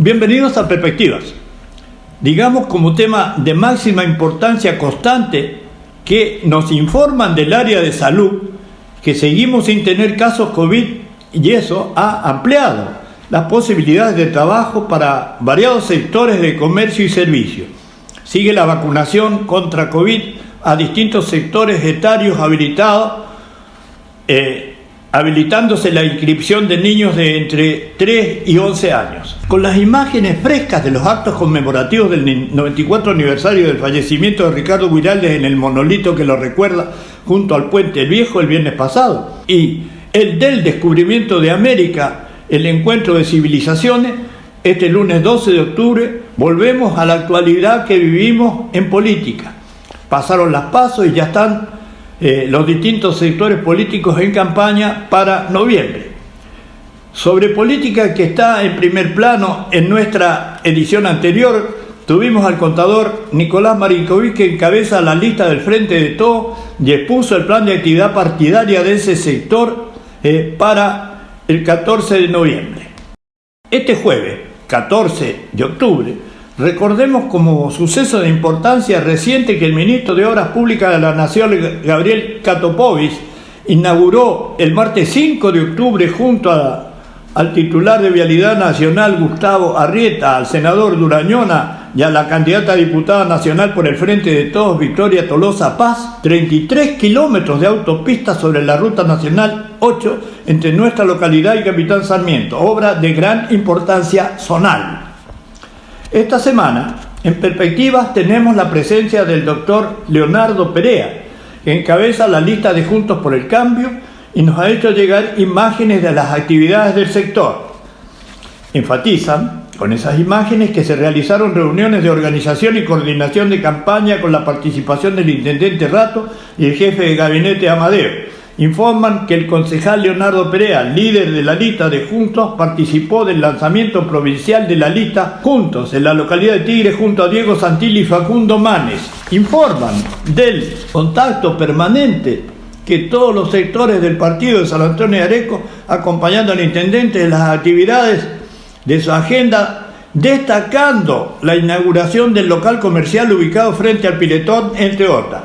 Bienvenidos a Perspectivas. Digamos como tema de máxima importancia constante que nos informan del área de salud que seguimos sin tener casos COVID y eso ha ampliado las posibilidades de trabajo para variados sectores de comercio y servicio. Sigue la vacunación contra COVID a distintos sectores etarios habilitándose la inscripción de niños de entre 3 y 11 años. Con las imágenes frescas de los actos conmemorativos del 94 aniversario del fallecimiento de Ricardo Guiraldes en el monolito que lo recuerda junto al Puente el Viejo el viernes pasado, y el del descubrimiento de América, el encuentro de civilizaciones, este lunes 12 de octubre, volvemos a la actualidad que vivimos en política. Pasaron las PASO y ya están los distintos sectores políticos en campaña para noviembre. Sobre política, que está en primer plano en nuestra edición anterior, tuvimos al contador Nicolás Marinkovic, que encabeza la lista del Frente de Todos y expuso el plan de actividad partidaria de ese sector para el 14 de noviembre. Este jueves, 14 de octubre, recordemos como suceso de importancia reciente que el ministro de Obras Públicas de la Nación, Gabriel Katopovic, inauguró el martes 5 de octubre junto al titular de Vialidad Nacional, Gustavo Arrieta, al senador Durañona y a la candidata a diputada nacional por el Frente de Todos, Victoria Tolosa Paz, 33 kilómetros de autopista sobre la Ruta Nacional 8 entre nuestra localidad y Capitán Sarmiento, obra de gran importancia zonal. Esta semana, en Perspectivas, tenemos la presencia del doctor Leonardo Perea, que encabeza la lista de Juntos por el Cambio y nos ha hecho llegar imágenes de las actividades del sector. Enfatizan con esas imágenes que se realizaron reuniones de organización y coordinación de campaña con la participación del intendente Rato y el jefe de gabinete Amadeo. Informan que el concejal Leonardo Perea, líder de la lista de Juntos, participó del lanzamiento provincial de la lista Juntos en la localidad de Tigre junto a Diego Santilli y Facundo Manes. Informan del contacto permanente que todos los sectores del partido de San Antonio de Areco, acompañando al intendente en las actividades de su agenda, destacando la inauguración del local comercial ubicado frente al Piletón, entre otras.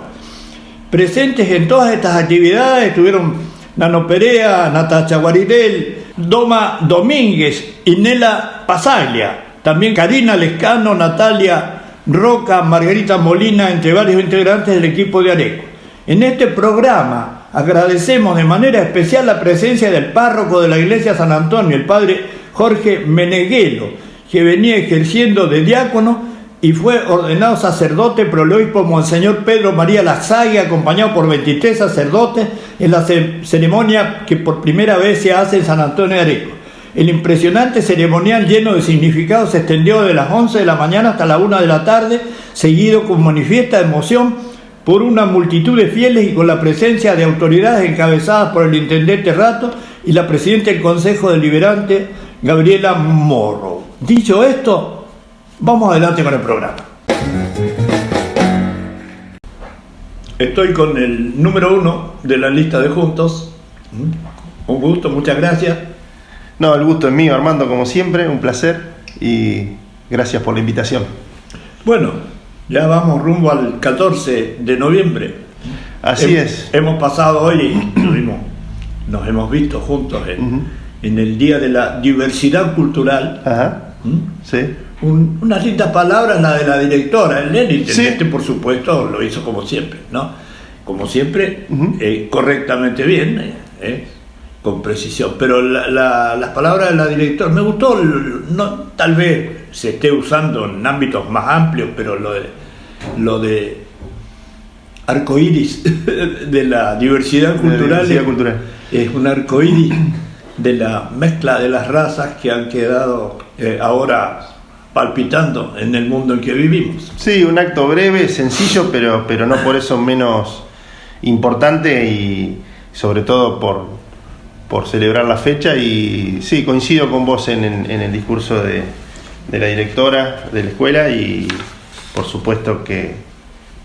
Presentes en todas estas actividades estuvieron Nano Perea, Natacha Guaridel, Doma Domínguez y Nela Pasaglia, también Karina Lescano, Natalia Roca, Margarita Molina, entre varios integrantes del equipo de Areco. En este programa agradecemos de manera especial la presencia del párroco de la iglesia San Antonio, el padre Jorge Meneguelo, que venía ejerciendo de diácono y fue ordenado sacerdote por el obispo Monseñor Pedro María Laxagui, acompañado por 23 sacerdotes en la ceremonia que por primera vez se hace en San Antonio de Areco. El impresionante ceremonial lleno de significado se extendió de las 11 de la mañana hasta la 1 de la tarde, seguido con manifiesta emoción por una multitud de fieles y con la presencia de autoridades encabezadas por el intendente Rato y la presidenta del Consejo Deliberante, Gabriela Morro. Dicho esto, vamos adelante con el programa. Estoy con el número 1 de la lista de Juntos. Un gusto, muchas gracias. No, el gusto es mío, Armando, como siempre, un placer y gracias por la invitación. Bueno, ya vamos rumbo al 14 de noviembre. Así es. Hemos pasado hoy y nos hemos visto juntos en el Día de la Diversidad Cultural. Ajá. Sí. Unas lindas palabras, la de la directora, el intendente, sí. Por supuesto, lo hizo como siempre, ¿no? Como siempre, correctamente bien, con precisión. Pero las palabras de la directora, me gustó, tal vez se esté usando en ámbitos más amplios, pero lo de arcoíris de la diversidad cultural, es un arcoíris de la mezcla de las razas que han quedado ahora palpitando en el mundo en que vivimos. Sí, un acto breve, sencillo, pero no por eso menos importante y sobre todo por celebrar la fecha. Y sí, coincido con vos en el discurso de la directora de la escuela y por supuesto que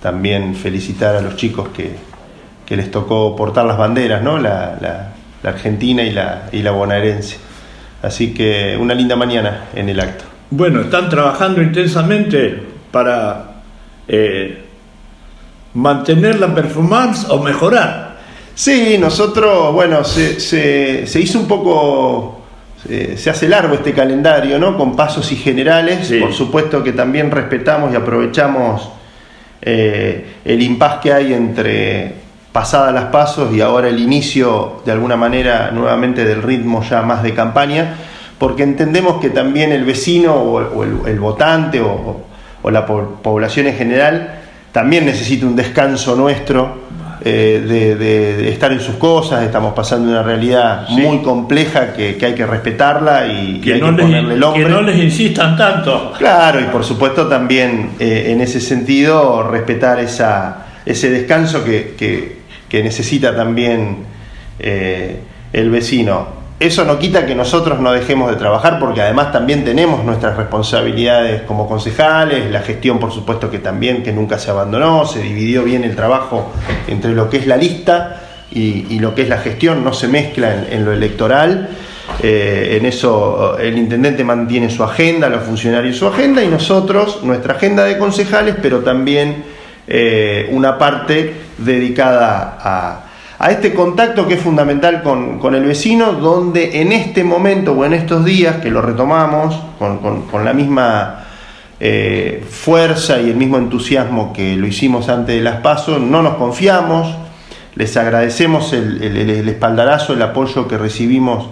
también felicitar a los chicos que les tocó portar las banderas, ¿no? La argentina y la bonaerense. Así que una linda mañana en el acto. Bueno, están trabajando intensamente para mantener la performance o mejorar. Sí, nosotros, bueno, se hizo un poco, se hace largo este calendario, ¿no? Con pasos y generales. Sí. Por supuesto que también respetamos y aprovechamos el impasse que hay entre pasadas las pasos y ahora el inicio, de alguna manera, nuevamente del ritmo ya más de campaña, porque entendemos que también el vecino o el votante o la población en general también necesita un descanso nuestro. De estar en sus cosas. Estamos pasando una realidad muy compleja que hay que respetarla y hay que ponerle el hombro. Que no les insistan tanto. Claro, y por supuesto también en ese sentido respetar ese descanso que necesita también el vecino. Eso no quita que nosotros no dejemos de trabajar, porque además también tenemos nuestras responsabilidades como concejales, la gestión por supuesto que también, que nunca se abandonó, se dividió bien el trabajo entre lo que es la lista y lo que es la gestión, no se mezcla en lo electoral. En eso el intendente mantiene su agenda, los funcionarios su agenda y nosotros nuestra agenda de concejales, pero también una parte dedicada a este contacto que es fundamental con el vecino, donde en este momento o en estos días que lo retomamos con la misma fuerza y el mismo entusiasmo que lo hicimos antes de las PASO, no nos confiamos, les agradecemos el espaldarazo, el apoyo que recibimos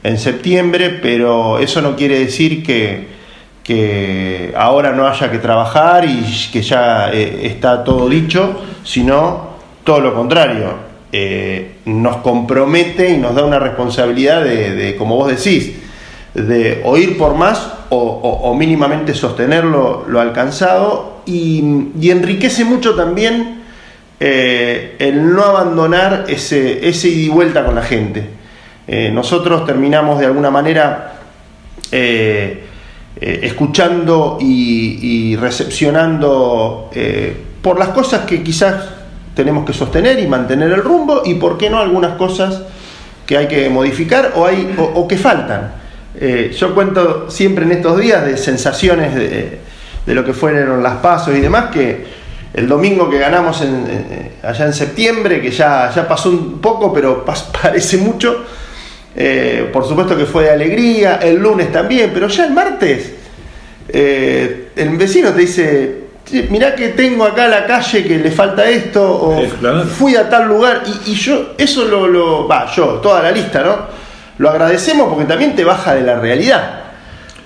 en septiembre, pero eso no quiere decir que ahora no haya que trabajar y que ya está todo dicho, sino todo lo contrario. Nos compromete y nos da una responsabilidad de, como vos decís, de o ir por más o mínimamente sostener lo alcanzado y enriquece mucho también el no abandonar ese ida y vuelta con la gente. Nosotros terminamos de alguna manera escuchando y recepcionando por las cosas que quizás tenemos que sostener y mantener el rumbo, y por qué no algunas cosas que hay que modificar o que faltan. Yo cuento siempre en estos días de sensaciones de lo que fueron las pasos y demás, que el domingo que ganamos allá en septiembre, que ya pasó un poco, pero parece mucho, por supuesto que fue de alegría, el lunes también, pero ya el martes el vecino te dice: mirá que tengo acá la calle que le falta esto, o claro, fui a tal lugar, y yo, eso toda la lista, ¿no? Lo agradecemos porque también te baja de la realidad,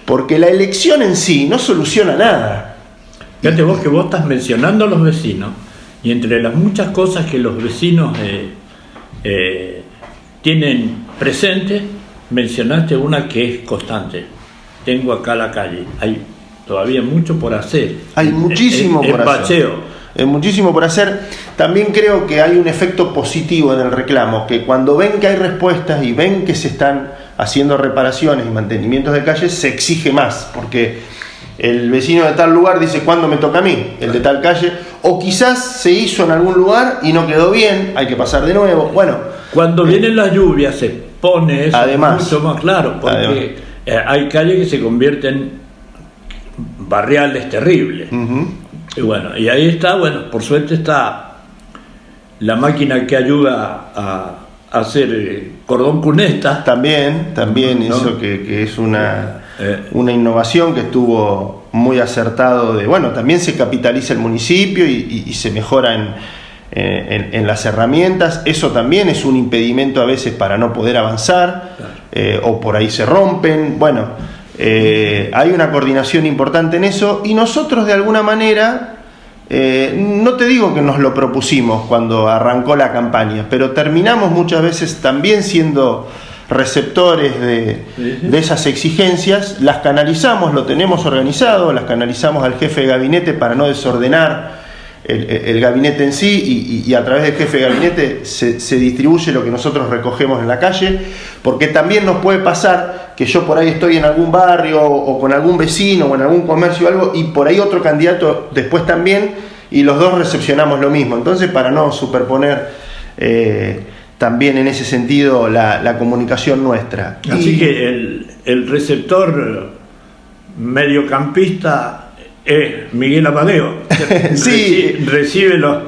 porque la elección en sí no soluciona nada. Fíjate vos que vos estás mencionando a los vecinos, y entre las muchas cosas que los vecinos tienen presente, mencionaste una que es constante: tengo acá la calle. Hay todavía mucho por hacer. Hay muchísimo por hacer. Hay muchísimo por hacer. También creo que hay un efecto positivo en el reclamo, que cuando ven que hay respuestas y ven que se están haciendo reparaciones y mantenimientos de calles, se exige más, porque el vecino de tal lugar dice: ¿cuándo me toca a mí? El de tal calle, o quizás se hizo en algún lugar y no quedó bien, hay que pasar de nuevo. Bueno, cuando vienen las lluvias se pone eso mucho más claro, porque hay calles que se convierten barriales terribles. Y bueno, y ahí está, por suerte está la máquina que ayuda a hacer cordón cuneta. También ¿no? Eso que es una innovación que estuvo muy acertado también se capitaliza el municipio y se mejora en las herramientas. Eso también es un impedimento a veces para no poder avanzar, claro. O por ahí se rompen, hay una coordinación importante en eso, y nosotros de alguna manera, no te digo que nos lo propusimos cuando arrancó la campaña, pero terminamos muchas veces también siendo receptores de esas exigencias, las canalizamos, lo tenemos organizado, las canalizamos al jefe de gabinete para no desordenar el gabinete en sí, y a través del jefe de gabinete se distribuye lo que nosotros recogemos en la calle, porque también nos puede pasar que yo por ahí estoy en algún barrio o con algún vecino o en algún comercio o algo, y por ahí otro candidato después también, y los dos recepcionamos lo mismo. Entonces, para no superponer también en ese sentido la comunicación nuestra. Así que el receptor mediocampista es Miguel Amadeo, que sí, recibe los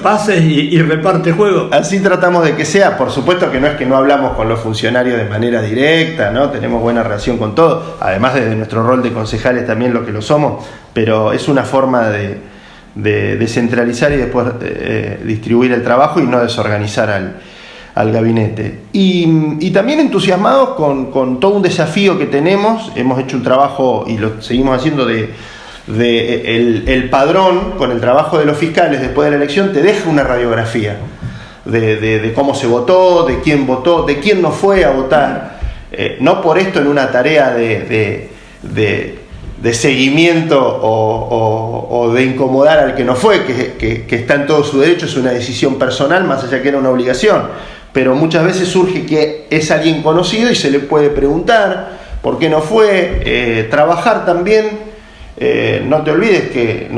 pases y reparte juego. Así tratamos de que sea. Por supuesto que no es que no hablamos con los funcionarios de manera directa, ¿no? Tenemos buena relación con todo, además de nuestro rol de concejales también lo que lo somos, pero es una forma de descentralizar y después distribuir el trabajo y no desorganizar al gabinete. Y también entusiasmados con todo un desafío que tenemos. Hemos hecho un trabajo y lo seguimos haciendo el padrón. Con el trabajo de los fiscales después de la elección te deja una radiografía de cómo se votó, de quién no fue a votar, no por esto en una tarea de seguimiento o de incomodar al que no fue, que está en todo su derecho, es una decisión personal más allá que era una obligación, pero muchas veces surge que es alguien conocido y se le puede preguntar por qué no fue. Trabajar también. No te olvides que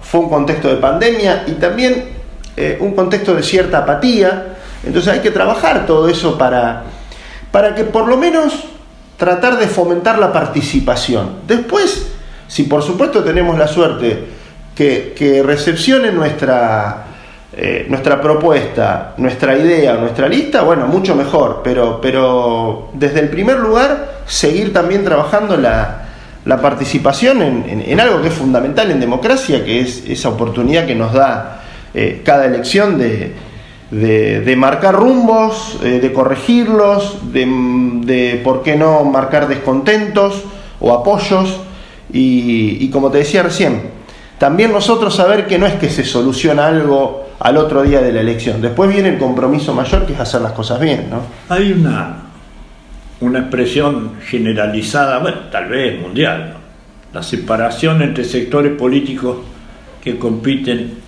fue un contexto de pandemia y también un contexto de cierta apatía. Entonces hay que trabajar todo eso para que por lo menos tratar de fomentar la participación. Después, si por supuesto tenemos la suerte que recepcione nuestra propuesta, nuestra idea, nuestra lista, bueno, mucho mejor, pero desde el primer lugar seguir también trabajando la participación en algo que es fundamental en democracia, que es esa oportunidad que nos da cada elección de marcar rumbos, de corregirlos, de por qué no marcar descontentos o apoyos, y como te decía recién, también nosotros saber que no es que se soluciona algo al otro día de la elección, después viene el compromiso mayor, que es hacer las cosas bien, ¿no? Hay una expresión generalizada, bueno, tal vez mundial, ¿no? La separación entre sectores políticos que compiten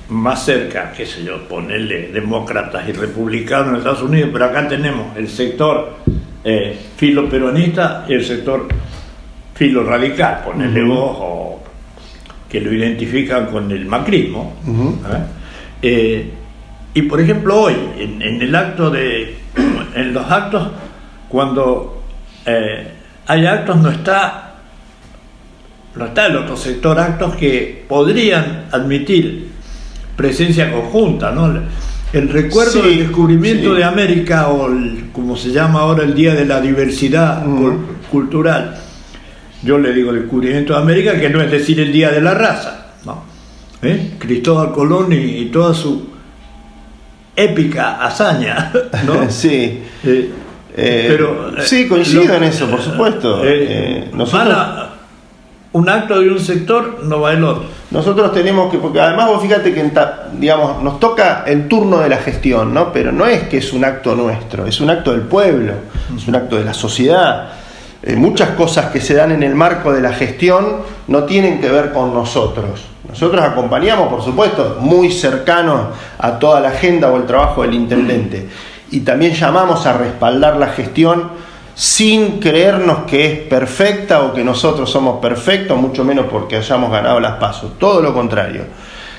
más cerca, qué sé yo, ponerle demócratas y republicanos en Estados Unidos, pero acá tenemos el sector filo peronista y el sector filo radical, ponerle vos, o que lo identifican con el macrismo. Y por ejemplo hoy, en los actos, cuando hay actos, no está el otro sector, actos que podrían admitir presencia conjunta, ¿no? El recuerdo del descubrimiento de América, o como se llama ahora, el Día de la Diversidad Cultural. Yo le digo el descubrimiento de América, que no es decir el Día de la Raza, ¿no? Cristóbal Colón y toda su épica hazaña, ¿no? Sí. Sí, coincido en eso, por supuesto. Un acto de un sector no va el otro. Nosotros tenemos que, porque además vos fíjate que nos toca el turno de la gestión, ¿no? Pero no es que es un acto nuestro, es un acto del pueblo, es un acto de la sociedad. Muchas cosas que se dan en el marco de la gestión no tienen que ver con nosotros. Nosotros acompañamos, por supuesto, muy cercanos a toda la agenda o el trabajo del intendente, y también llamamos a respaldar la gestión sin creernos que es perfecta o que nosotros somos perfectos, mucho menos porque hayamos ganado las PASO, todo lo contrario.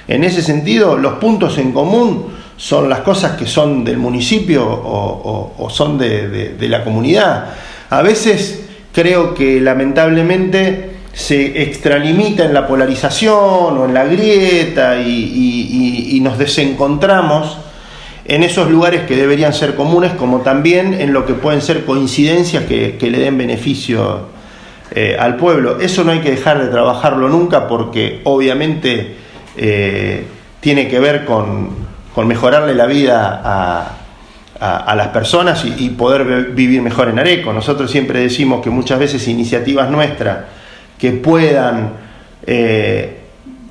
En ese sentido, los puntos en común son las cosas que son del municipio o son de la comunidad. A veces creo que lamentablemente se extralimita en la polarización o en la grieta y nos desencontramos en esos lugares que deberían ser comunes, como también en lo que pueden ser coincidencias que le den beneficio al pueblo. Eso no hay que dejar de trabajarlo nunca, porque obviamente tiene que ver con mejorarle la vida a las personas y poder vivir mejor en Areco. Nosotros siempre decimos que muchas veces iniciativas nuestras que puedan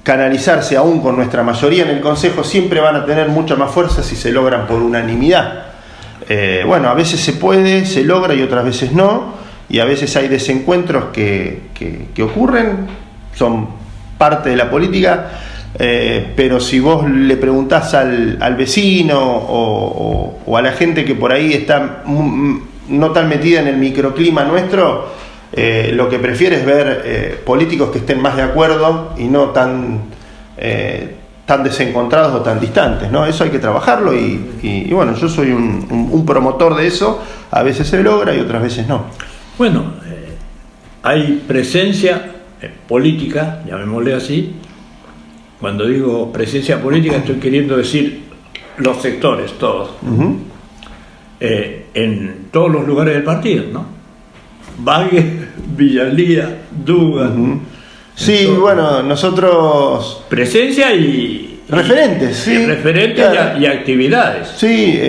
canalizarse aún con nuestra mayoría en el Consejo siempre van a tener mucha más fuerza si se logran por unanimidad. Bueno, a veces se puede, se logra, y otras veces no, y a veces hay desencuentros que ocurren, son parte de la política, pero si vos le preguntás al vecino o a la gente que por ahí está no tan metida en el microclima nuestro, lo que prefiere es ver políticos que estén más de acuerdo y no tan desencontrados o tan distantes, ¿no? Eso hay que trabajarlo y bueno, yo soy un promotor de eso. A veces se logra y otras veces no. Bueno, hay presencia política, llamémosle así. Cuando digo presencia política estoy queriendo decir los sectores, todos, en todos los lugares del partido, ¿no? Bague, Villalía, Dugan. Sí, bueno, nosotros... Presencia y... Referentes, sí. Referentes, claro. y actividades. Sí.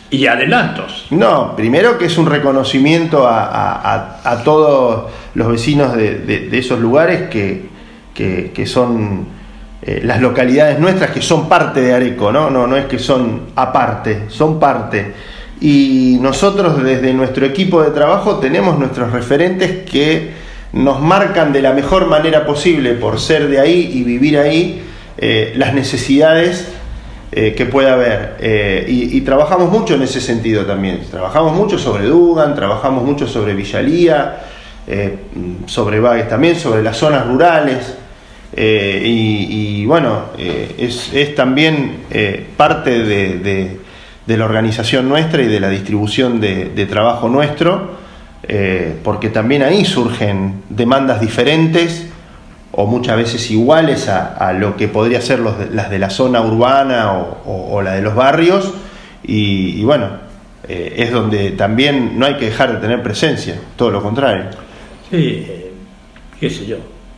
Y adelantos. No, primero que es un reconocimiento a todos los vecinos de esos lugares que son las localidades nuestras, que son parte de Areco, ¿no? No es que son aparte, son parte. Y nosotros desde nuestro equipo de trabajo tenemos nuestros referentes que nos marcan de la mejor manera posible, por ser de ahí y vivir ahí, las necesidades que pueda haber. Y trabajamos mucho en ese sentido también. Trabajamos mucho sobre Dugan, trabajamos mucho sobre Villalía, sobre Bagues también, sobre las zonas rurales. Y bueno, es también parte de la organización nuestra y de la distribución de trabajo nuestro, porque también ahí surgen demandas diferentes o muchas veces iguales a lo que podría ser las de la zona urbana o la de los barrios, y bueno, es donde también no hay que dejar de tener presencia, todo lo contrario. Sí, qué sé yo,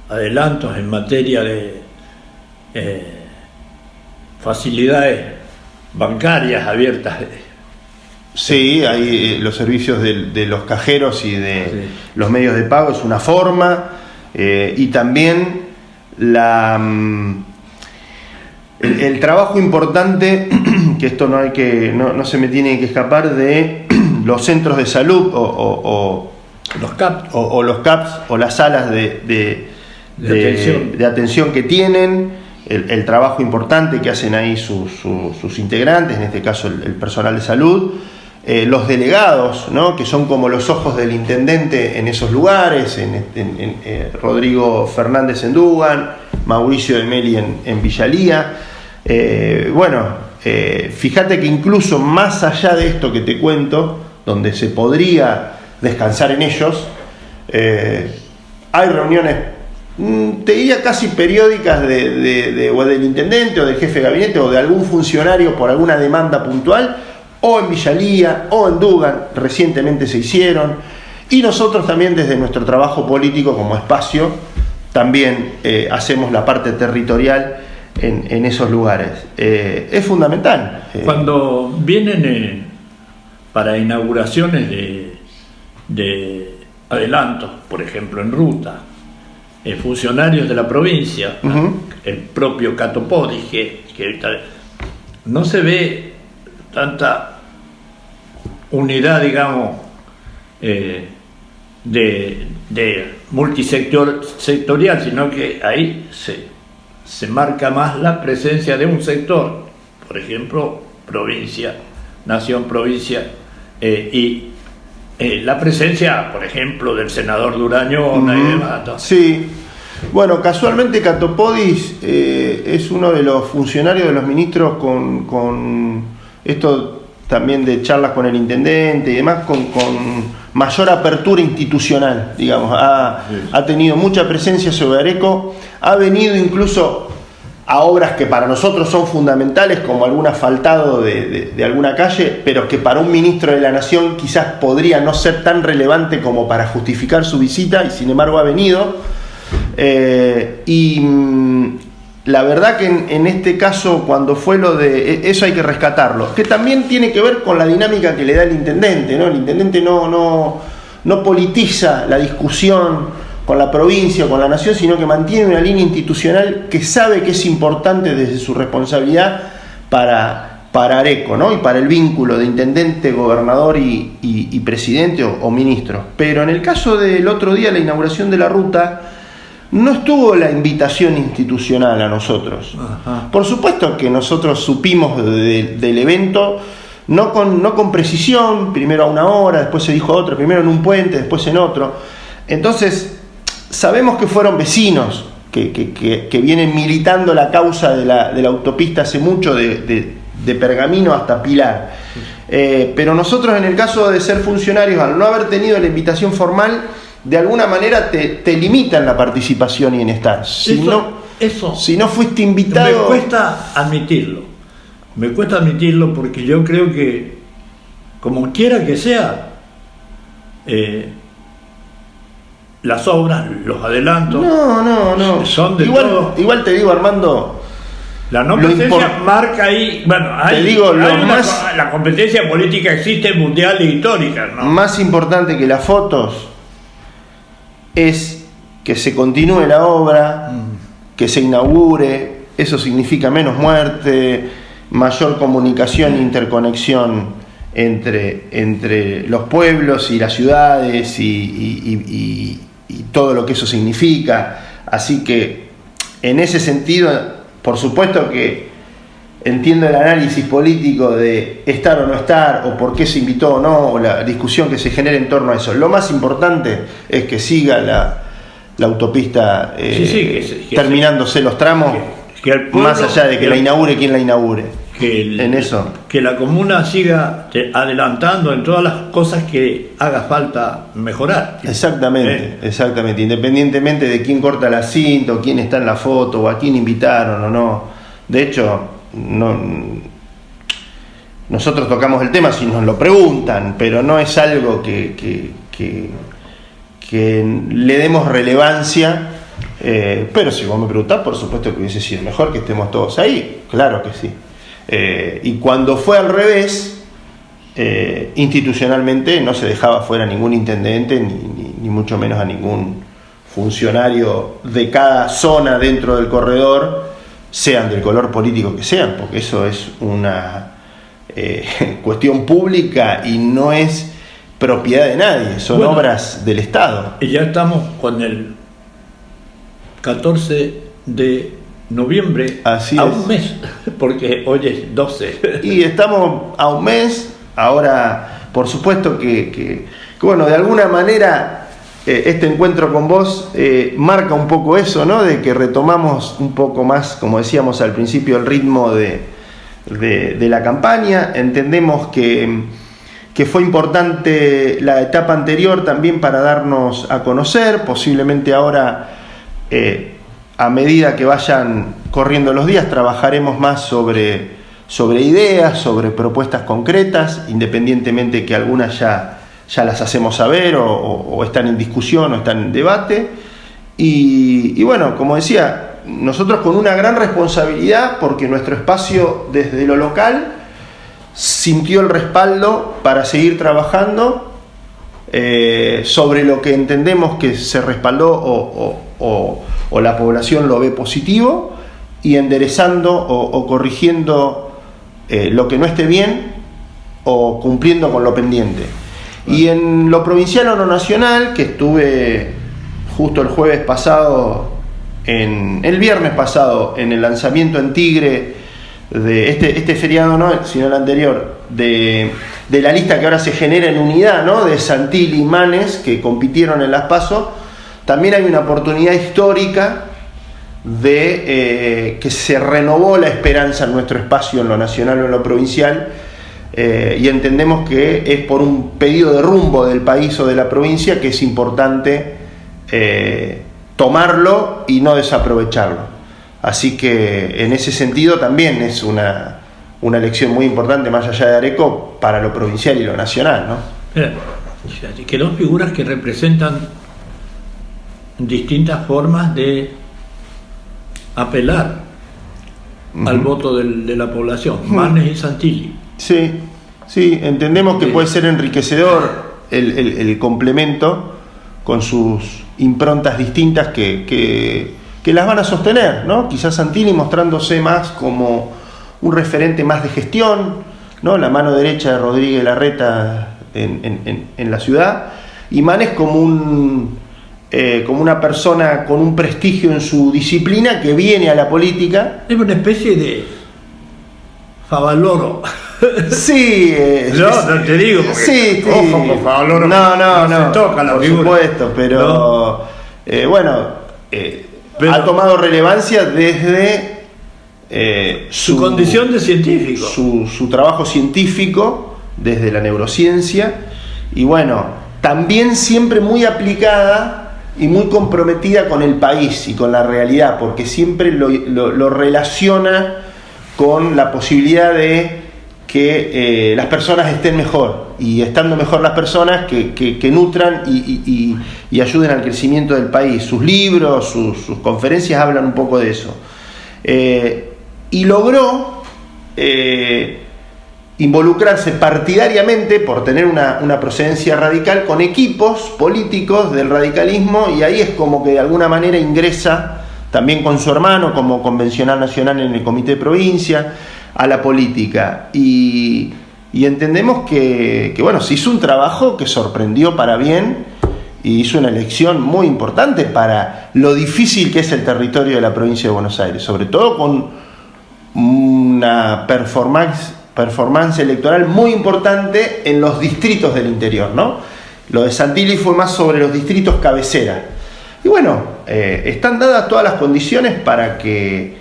adelantos en materia de facilidades bancarias abiertas. Sí, hay los servicios de los cajeros y de los medios de pago, es una forma, y también el trabajo importante, que esto no se me tiene que escapar, de los centros de salud o los CAPS o los CAPS o las salas de atención que tienen, el trabajo importante que hacen ahí sus integrantes, en este caso el personal de salud, los delegados, ¿no? Que son como los ojos del intendente en esos lugares, Rodrigo Fernández en Dugan, Mauricio de Meli en Villalía. Fíjate que incluso más allá de esto que te cuento, donde se podría descansar en ellos, hay reuniones, te diría casi periódicas o del intendente o del jefe de gabinete o de algún funcionario por alguna demanda puntual, o en Villalía o en Dugan, recientemente se hicieron, y nosotros también desde nuestro trabajo político como espacio también hacemos la parte territorial en esos lugares. Es fundamental. Cuando vienen para inauguraciones de adelantos, por ejemplo en ruta, funcionarios de la provincia, el propio Catopodis, que no se ve tanta unidad, digamos, de multisectorial, sino que ahí se marca más la presencia de un sector, por ejemplo, provincia, nación, provincia, y la presencia, por ejemplo, del senador Durañona y demás. Sí. Bueno, casualmente Catopodis es uno de los funcionarios de los ministros con esto también de charlas con el intendente y demás, con mayor apertura institucional, digamos. Ha tenido mucha presencia sobre Areco, ha venido incluso a obras que para nosotros son fundamentales, como algún asfaltado de alguna calle, pero que para un ministro de la Nación quizás podría no ser tan relevante como para justificar su visita, y sin embargo ha venido. La verdad que en este caso, cuando fue lo de... Eso hay que rescatarlo, que también tiene que ver con la dinámica que le da el intendente, ¿no? El intendente no politiza la discusión con la provincia o con la nación, sino que mantiene una línea institucional que sabe que es importante desde su responsabilidad para Areco, ¿no? Y para el vínculo de intendente, gobernador y presidente o ministro. Pero en el caso del otro día, la inauguración de la ruta, no estuvo la invitación institucional a nosotros. Ajá. Por supuesto que nosotros supimos del evento, no con precisión, primero a una hora, después se dijo otra, primero en un puente, después en otro. Entonces, sabemos que fueron vecinos que vienen militando la causa de la autopista hace mucho, de de Pergamino hasta Pilar. Pero nosotros, en el caso de ser funcionarios, al no haber tenido la invitación formal, de alguna manera te limitan la participación y en estar. Si no fuiste invitado... Me cuesta admitirlo porque yo creo que, como quiera que sea, las obras, los adelantos... No. Son de todo. Igual te digo, Armando... La no presencia marca ahí, bueno, la competencia política existe mundial e histórica, ¿no? Más importante que las fotos es que se continúe la obra, que se inaugure. Eso significa menos muerte, mayor comunicación e interconexión entre los pueblos y las ciudades y todo lo que eso significa. Así que, en ese sentido, por supuesto que entiendo el análisis político de estar o no estar, o por qué se invitó o no, o la discusión que se genera en torno a eso. Lo más importante es que siga la autopista terminándose los tramos, que el pueblo, más allá de que la inaugure quien la inaugure. Que la comuna siga adelantando en todas las cosas que haga falta mejorar. Exactamente, independientemente de quién corta la cinta, o quién está en la foto, o a quién invitaron o no. De hecho, nosotros tocamos el tema si nos lo preguntan, pero no es algo que le demos relevancia. Pero si vos me preguntás, por supuesto que hubiese sido mejor que estemos todos ahí, claro que sí. Y cuando fue al revés, institucionalmente no se dejaba fuera ningún intendente, ni mucho menos a ningún funcionario de cada zona dentro del corredor, sean del color político que sean, porque eso es una cuestión pública y no es propiedad de nadie, son obras del Estado. Y ya estamos con el 14 de noviembre, un mes, porque hoy es 12. Y estamos a un mes. Ahora, por supuesto que bueno, de alguna manera este encuentro con vos marca un poco eso, ¿no? De que retomamos un poco más, como decíamos al principio, el ritmo de la campaña. Entendemos que fue importante la etapa anterior también para darnos a conocer. Posiblemente ahora, a medida que vayan corriendo los días, trabajaremos más sobre ideas, sobre propuestas concretas, independientemente que algunas ya las hacemos saber o están en discusión o están en debate. Y bueno, como decía, nosotros con una gran responsabilidad, porque nuestro espacio desde lo local sintió el respaldo para seguir trabajando sobre lo que entendemos que se respaldó o la población lo ve positivo, y enderezando o corrigiendo lo que no esté bien o cumpliendo con lo pendiente. Bueno. Y en lo provincial o lo nacional, que estuve justo el viernes pasado en el lanzamiento en Tigre de este feriado, no, sino el anterior, de la lista que ahora se genera en unidad, ¿no? De Santilli y Manes, que compitieron en las PASO. También hay una oportunidad histórica de que se renovó la esperanza en nuestro espacio, en lo nacional o en lo provincial, y entendemos que es por un pedido de rumbo del país o de la provincia que es importante tomarlo y no desaprovecharlo. Así que en ese sentido también es una elección muy importante, más allá de Areco, para lo provincial y lo nacional, ¿no? Que dos figuras que representan distintas formas de apelar al voto de la población, Manes y Santilli. Sí, entendemos que puede ser enriquecedor el complemento con sus improntas distintas que las van a sostener, ¿no? Quizás Santilli mostrándose más como un referente más de gestión, ¿no? La mano derecha de Rodríguez Larreta en la ciudad, y Manes como una persona con un prestigio en su disciplina que viene a la política. Es una especie de Favaloro. Sí, no te digo, porque sí, ojo con Favaloro. No, se toca la por figura. Supuesto, pero bueno, ha tomado relevancia desde su condición de científico, su trabajo científico desde la neurociencia, y bueno, también siempre muy aplicada y muy comprometida con el país y con la realidad, porque siempre lo relaciona con la posibilidad de que las personas estén mejor, y estando mejor las personas que nutran y ayuden al crecimiento del país. Sus libros, sus conferencias hablan un poco de eso. Y logró involucrarse partidariamente, por tener una procedencia radical, con equipos políticos del radicalismo, y ahí es como que de alguna manera ingresa también con su hermano como convencional nacional en el comité de provincia a la política, y entendemos que bueno, se hizo un trabajo que sorprendió para bien, y hizo una elección muy importante para lo difícil que es el territorio de la provincia de Buenos Aires, sobre todo con una performance electoral muy importante en los distritos del interior, ¿no? Lo de Santilli fue más sobre los distritos cabecera. Y bueno, están dadas todas las condiciones para que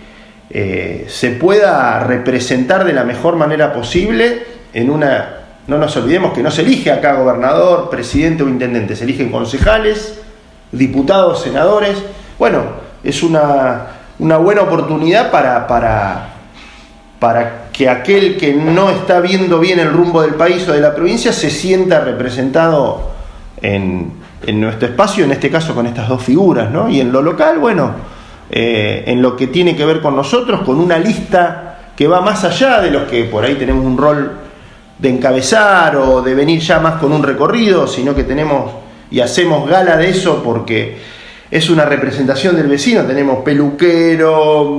se pueda representar de la mejor manera posible en una... No nos olvidemos que no se elige acá gobernador, presidente o intendente, se eligen concejales, diputados, senadores. Bueno, es una buena oportunidad para que aquel que no está viendo bien el rumbo del país o de la provincia se sienta representado en nuestro espacio, en este caso con estas dos figuras, ¿no? Y en lo local, bueno, en lo que tiene que ver con nosotros, con una lista que va más allá de los que por ahí tenemos un rol de encabezar o de venir ya más con un recorrido, sino que tenemos y hacemos gala de eso porque es una representación del vecino. Tenemos peluquero,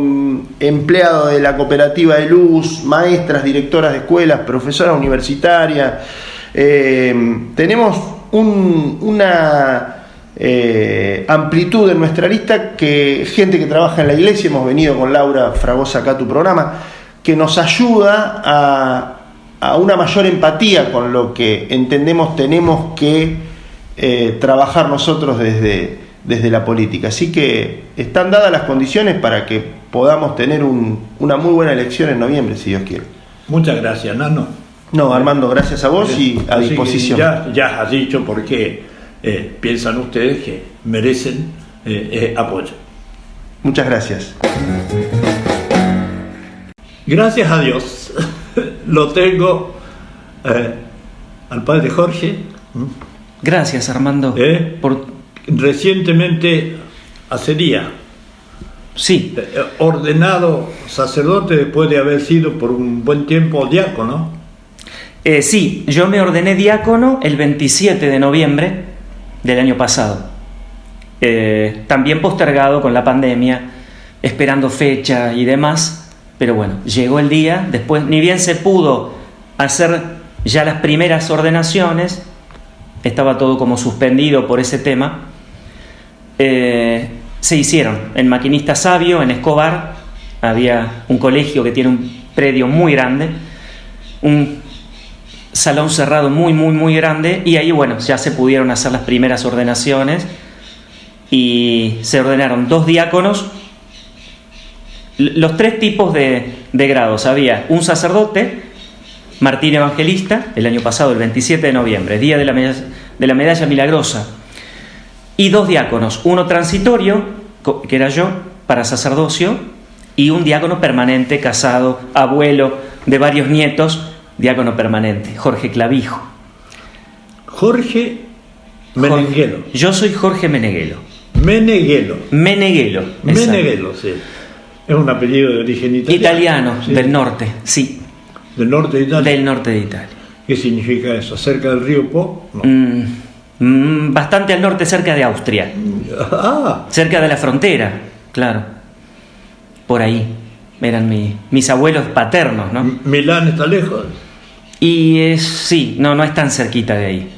empleado de la cooperativa de luz, maestras, directoras de escuelas, profesora universitaria. Tenemos una amplitud en nuestra lista, que gente que trabaja en la iglesia, hemos venido con Laura Fragosa acá a tu programa, que nos ayuda a una mayor empatía con lo que entendemos tenemos que trabajar nosotros desde la política. Así que están dadas las condiciones para que podamos tener una muy buena elección en noviembre, si Dios quiere. Muchas gracias, Nano. No, Armando, gracias a vos y a disposición. Ya has dicho por qué piensan ustedes que merecen apoyo. Muchas gracias. Gracias a Dios lo tengo al padre Jorge. Gracias, Armando. Recientemente, hace día, sí, ordenado sacerdote después de haber sido por un buen tiempo diácono. Sí, yo me ordené diácono el 27 de noviembre del año pasado. También postergado con la pandemia, esperando fecha y demás. Pero bueno, llegó el día, después ni bien se pudo hacer ya las primeras ordenaciones, estaba todo como suspendido por ese tema, se hicieron en Maquinista Sabio, en Escobar. Había un colegio que tiene un predio muy grande, un salón cerrado muy grande, y ahí bueno, ya se pudieron hacer las primeras ordenaciones y se ordenaron 2 diáconos. Los 3 tipos de grados. Había un sacerdote, Martín Evangelista, el año pasado, el 27 de noviembre, día de la medalla milagrosa, y 2 diáconos, uno transitorio, que era yo, para sacerdocio, y un diácono permanente, casado, abuelo de varios nietos, diácono permanente, Jorge Clavijo. Jorge Meneghelo. Yo soy Jorge Meneghelo. Meneghelo, sí. Es un apellido de origen italiano. Italiano, sí. Del norte, sí. ¿Del norte de Italia? Del norte de Italia. ¿Qué significa eso? ¿Cerca del río Po? No. Bastante al norte, cerca de Austria. Cerca de la frontera, claro. Por ahí. Eran mis abuelos paternos, ¿no? ¿Milán está lejos? Y sí, no es tan cerquita de ahí.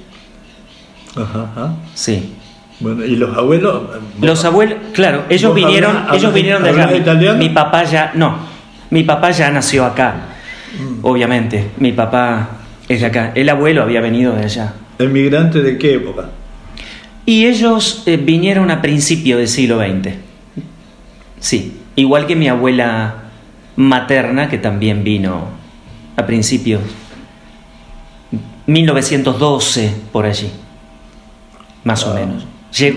Ajá. Sí. Bueno, ¿y los abuelos? Los abuelos, claro, ellos vinieron de allá. ¿Italiano? Mi papá ya nació acá, obviamente. Mi papá es de acá. El abuelo había venido de allá. ¿Emigrante de qué época? Y ellos vinieron a principios del siglo XX. Sí, igual que mi abuela materna, que también vino a principios 1912, por allí, más o menos.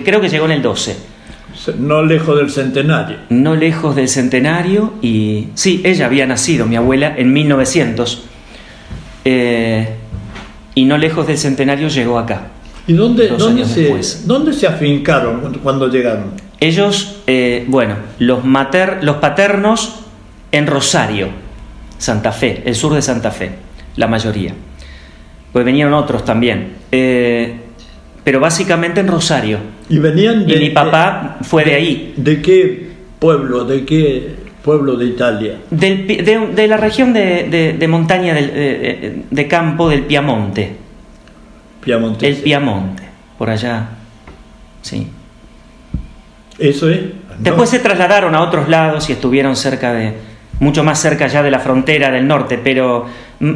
Creo que llegó en el 12. No lejos del centenario. No lejos del centenario, y sí, ella había nacido, mi abuela, en 1900, y no lejos del centenario llegó acá. ¿Y dónde se afincaron cuando llegaron? Ellos, los paternos en Rosario, Santa Fe, el sur de Santa Fe, la mayoría. Pues venían otros también, pero básicamente en Rosario. Y venían y mi papá fue de ahí. ¿De qué pueblo? ¿De qué pueblo de Italia? De la región de montaña, de campo del Piamonte. Piamonte. El Piamonte, por allá, sí. ¿Eso es? Después se trasladaron a otros lados y estuvieron mucho más cerca ya de la frontera del norte, pero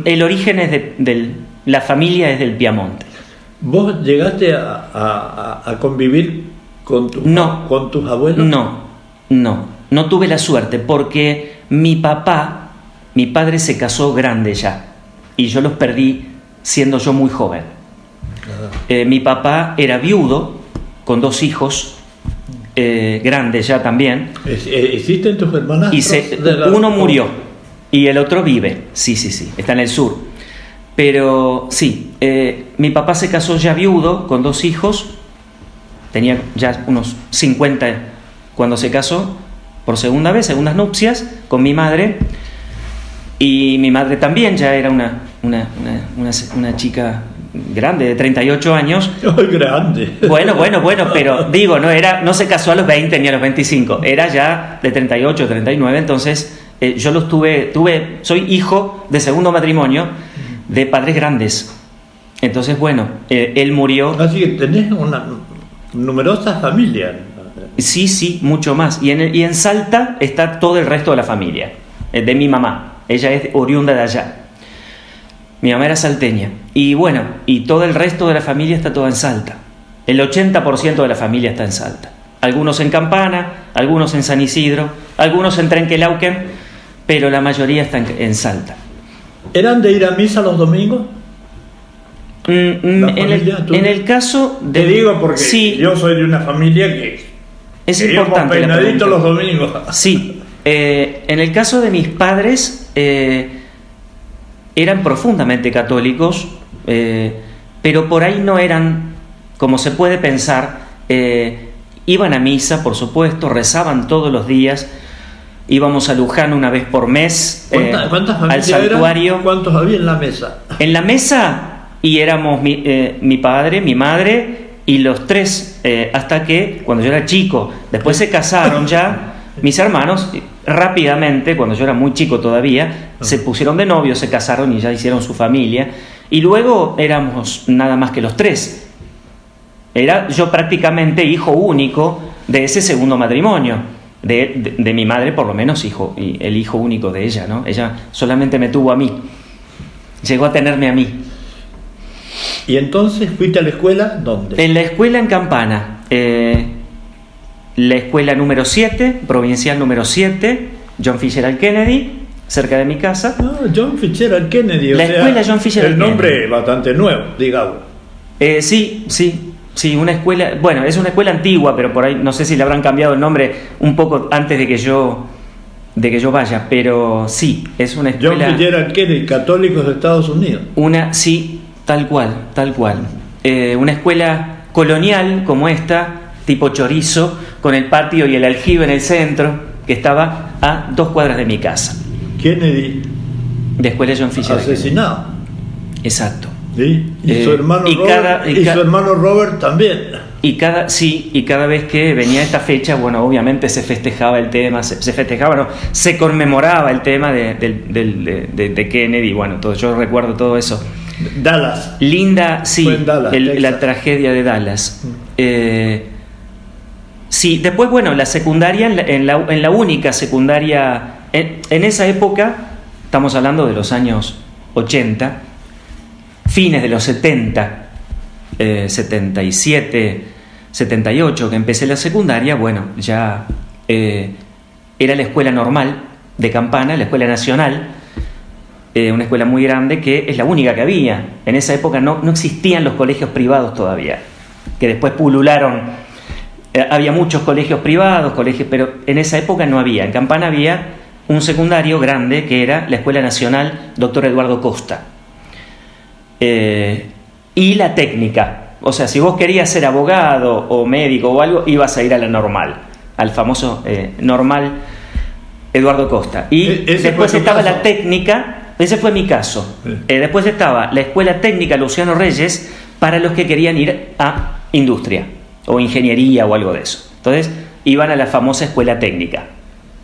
el origen es la familia es del Piamonte. ¿Vos llegaste a convivir con tus abuelos? No tuve la suerte, porque mi padre se casó grande ya, y yo los perdí siendo yo muy joven. Mi papá era viudo, con 2 hijos, grandes ya también. ¿Existen tus hermanas? Uno murió y el otro vive, sí, está en el sur. Pero sí, mi papá se casó ya viudo, con 2 hijos, tenía ya unos 50 cuando se casó, por segundas nupcias, con mi madre, y mi madre también ya era una chica grande, de 38 años. ¡Ay, grande! Bueno, pero digo, no se casó a los 20 ni a los 25, era ya de 38, 39, entonces yo soy hijo de segundo matrimonio, de padres grandes. Entonces, bueno, él murió. Así que tenés una numerosa familia. Sí, mucho más. Y en Salta está todo el resto de la familia, de mi mamá. Ella es oriunda de allá. Mi mamá era salteña. Y bueno, y todo el resto de la familia está toda en Salta. El 80% de la familia está en Salta. Algunos en Campana, algunos en San Isidro, algunos en Trenquelauquen, pero la mayoría está en Salta. ¿Eran de ir a misa los domingos? En el caso de... Te digo porque sí, yo soy de una familia que es importante peinaditos los domingos. Sí, en el caso de mis padres eran profundamente católicos, pero por ahí no eran, como se puede pensar, iban a misa, por supuesto, rezaban todos los días. Íbamos a Luján una vez por mes, ¿Cuántas al santuario. Eran? ¿Cuántos había en la mesa? En la mesa, y éramos mi padre, mi madre y los 3, hasta que cuando yo era chico, después se casaron ya mis hermanos, rápidamente, cuando yo era muy chico todavía, se pusieron de novios, se casaron y ya hicieron su familia, y luego éramos nada más que los 3. Era yo prácticamente hijo único de ese segundo matrimonio. De mi madre, por lo menos, el hijo único de ella, ¿no? Ella solamente me tuvo a mí, llegó a tenerme a mí. ¿Y entonces fuiste a la escuela? ¿Dónde? En la escuela en Campana, la escuela número 7, provincial número 7, John Fitzgerald Kennedy, cerca de mi casa. John Fitzgerald Kennedy, escuela John Fitzgerald el nombre Kennedy. Es bastante nuevo, digamos. Sí, una escuela, bueno, es una escuela antigua, pero por ahí no sé si le habrán cambiado el nombre un poco antes de que yo vaya, pero sí, es una escuela. John Fitzgerald Kennedy, católicos de Estados Unidos. Sí, tal cual. Una escuela colonial como esta, tipo chorizo, con el patio y el aljibe en el centro, que estaba a 2 cuadras de mi casa. Kennedy, de escuela John Fitzgerald. Asesinado. Exacto. ¿Sí? Y su hermano su hermano Robert también. Y cada vez que venía esta fecha, bueno, obviamente se festejaba el tema, se conmemoraba el tema de Kennedy, bueno, yo recuerdo todo eso. Dallas. Linda, sí, fue en Dallas, la tragedia de Dallas. Sí, después, bueno, la secundaria, en la única secundaria, en esa época, estamos hablando de los años 80, fines de los 70, 77, 78, que empecé la secundaria, bueno, ya era la escuela normal, de Campana, la Escuela Nacional, una escuela muy grande que es la única que había. En esa época no existían los colegios privados todavía, que después pulularon. Había muchos colegios privados, pero en esa época no había. En Campana había un secundario grande que era la Escuela Nacional Dr. Eduardo Costa. Y la técnica. O sea, si vos querías ser abogado o médico o algo, ibas a ir a la normal, al famoso normal Eduardo Costa. Y después estaba la técnica, ese fue mi caso. Sí. Después estaba la Escuela Técnica Luciano Reyes para los que querían ir a industria o ingeniería o algo de eso. Entonces iban a la famosa Escuela Técnica